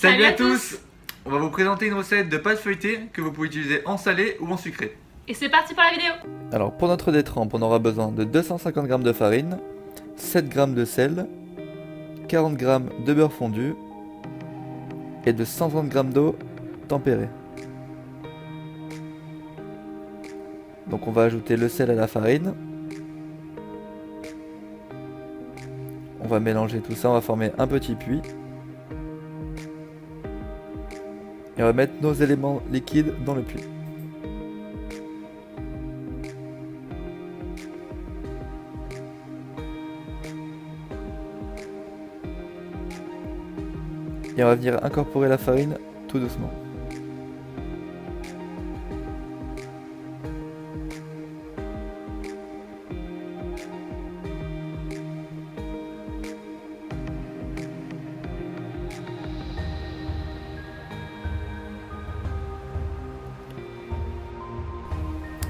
Salut à tous. On va vous présenter une recette de pâte feuilletée que vous pouvez utiliser en salé ou en sucré. Et c'est parti pour la vidéo. Alors pour notre détrempe, on aura besoin de 250 g de farine, 7 g de sel, 40 g de beurre fondu et de 130 g d'eau tempérée. Donc on va ajouter le sel à la farine. On va mélanger tout ça, on va former un petit puits. Et on va mettre nos éléments liquides dans le puits. Et on va venir incorporer la farine tout doucement.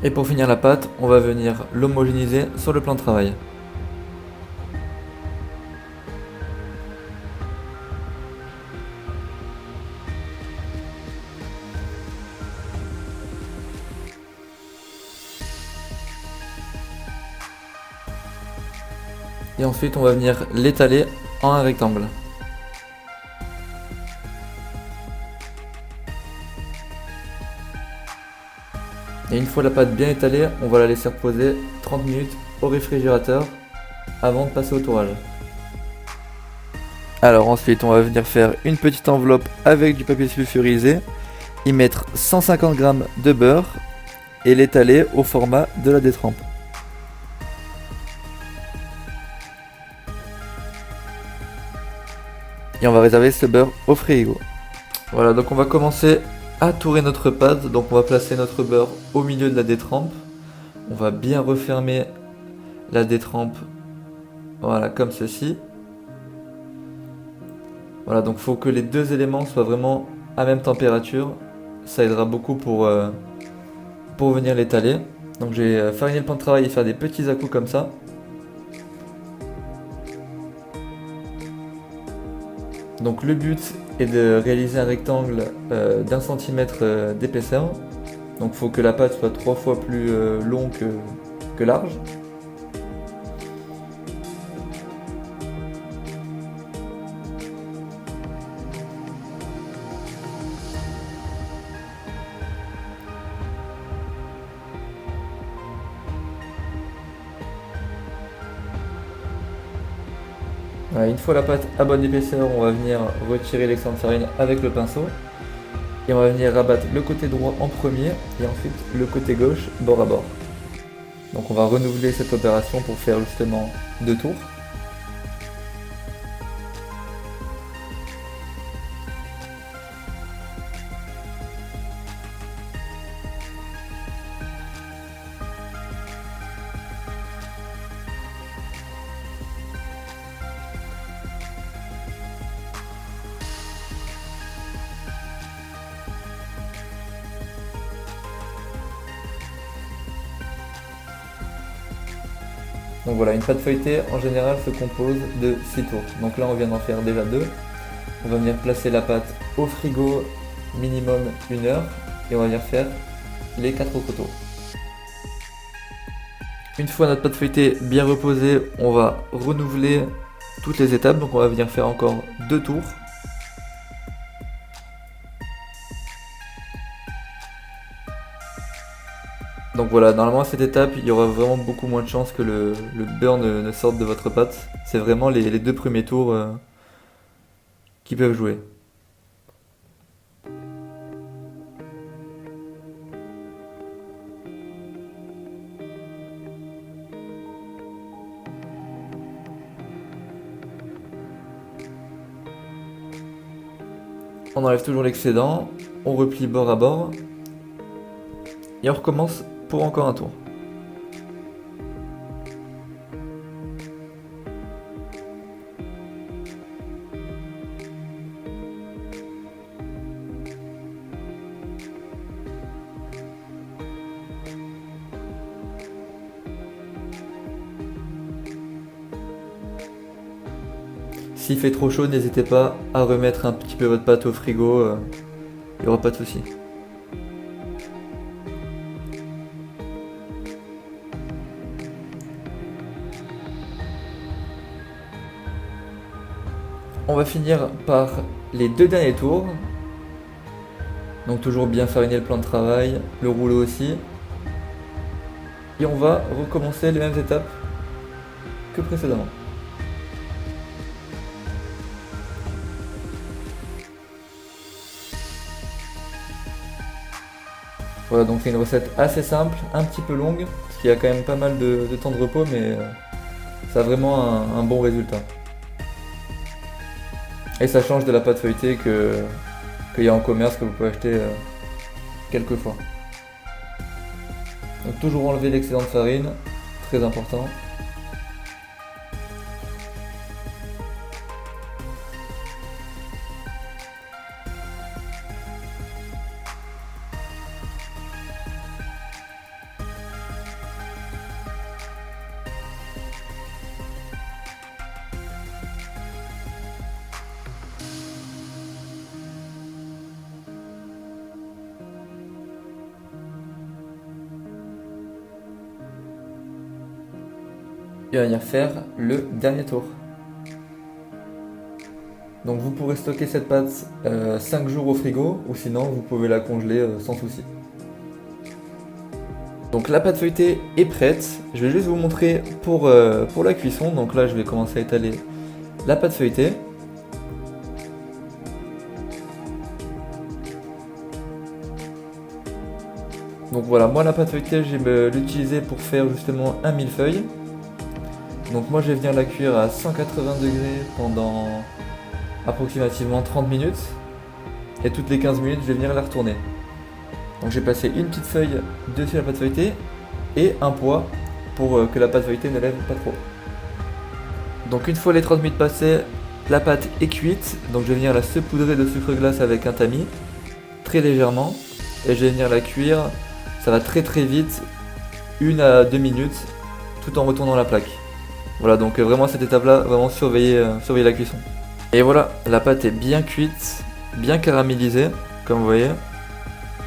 Et pour finir la pâte, on va venir l'homogénéiser sur le plan de travail. Et ensuite on va venir l'étaler en un rectangle. Et une fois la pâte bien étalée, on va la laisser reposer 30 minutes au réfrigérateur avant de passer au tourage. Alors ensuite on va venir faire une petite enveloppe avec du papier sulfurisé, y mettre 150 g de beurre et l'étaler au format de la détrempe. Et on va réserver ce beurre au frigo. Voilà, donc on va commencer à tourer notre pâte. Donc on va placer notre beurre au milieu de la détrempe. On va bien refermer la détrempe, voilà, comme ceci. Voilà, donc il faut que les deux éléments soient vraiment à même température. Ça aidera beaucoup pour venir l'étaler. Donc j'ai fariné le plan de travail et faire des petits à-coups comme ça. Donc le but est de réaliser un rectangle d'1 cm d'épaisseur. Donc il faut que la pâte soit 3 fois plus longue que large. Voilà, une fois la pâte à bonne épaisseur, on va venir retirer l'excédent de farine avec le pinceau. Et on va venir rabattre le côté droit en premier et ensuite le côté gauche bord à bord. Donc on va renouveler cette opération pour faire justement 2 tours. Donc voilà, une pâte feuilletée en général se compose de 6 tours. Donc là on vient d'en faire déjà 2. On va venir placer la pâte au frigo minimum 1 heure et on va venir faire les 4 autres tours. Une fois notre pâte feuilletée bien reposée, on va renouveler toutes les étapes. Donc on va venir faire encore 2 tours. Donc voilà, normalement à cette étape, il y aura vraiment beaucoup moins de chances que le beurre ne sorte de votre pâte. C'est vraiment les 2 premiers tours qui peuvent jouer. On enlève toujours l'excédent, on replie bord à bord et on recommence pour encore un tour. s'il fait trop chaud, n'hésitez pas à remettre un petit peu votre pâte au frigo, il n'y aura pas de souci. On va finir par les 2 derniers tours. Donc toujours bien fariner le plan de travail, le rouleau aussi. Et on va recommencer les mêmes étapes que précédemment. Voilà, donc c'est une recette assez simple, un petit peu longue, parce qu'il y a quand même pas mal de temps de repos, mais ça a vraiment un bon résultat. Et ça change de la pâte feuilletée qu'il y a en commerce, que vous pouvez acheter quelques fois. Donc toujours enlever l'excédent de farine, très important. Et on va venir faire le dernier tour. Donc vous pourrez stocker cette pâte 5 jours au frigo, ou sinon vous pouvez la congeler sans souci. Donc la pâte feuilletée est prête. Je vais juste vous montrer pour la cuisson. Donc là je vais commencer à étaler la pâte feuilletée. Donc voilà, moi la pâte feuilletée je vais l'utiliser pour faire justement un millefeuille. Donc moi je vais venir la cuire à 180 degrés pendant approximativement 30 minutes. Et toutes les 15 minutes je vais venir la retourner. Donc j'ai passé une petite feuille dessus la pâte feuilletée et un poids pour que la pâte feuilletée ne lève pas trop. Donc une fois les 30 minutes passées, la pâte est cuite. Donc je vais venir la saupoudrer de sucre glace avec un tamis, très légèrement. Et je vais venir la cuire, ça va très vite, 1 à 2 minutes, tout en retournant la plaque. Voilà, donc vraiment cette étape là, vraiment surveiller la cuisson. Et voilà, la pâte est bien cuite, bien caramélisée, comme vous voyez.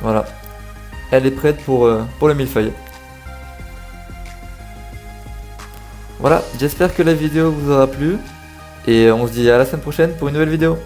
Voilà, elle est prête pour le millefeuille. Voilà, j'espère que la vidéo vous aura plu. Et on se dit à la semaine prochaine pour une nouvelle vidéo.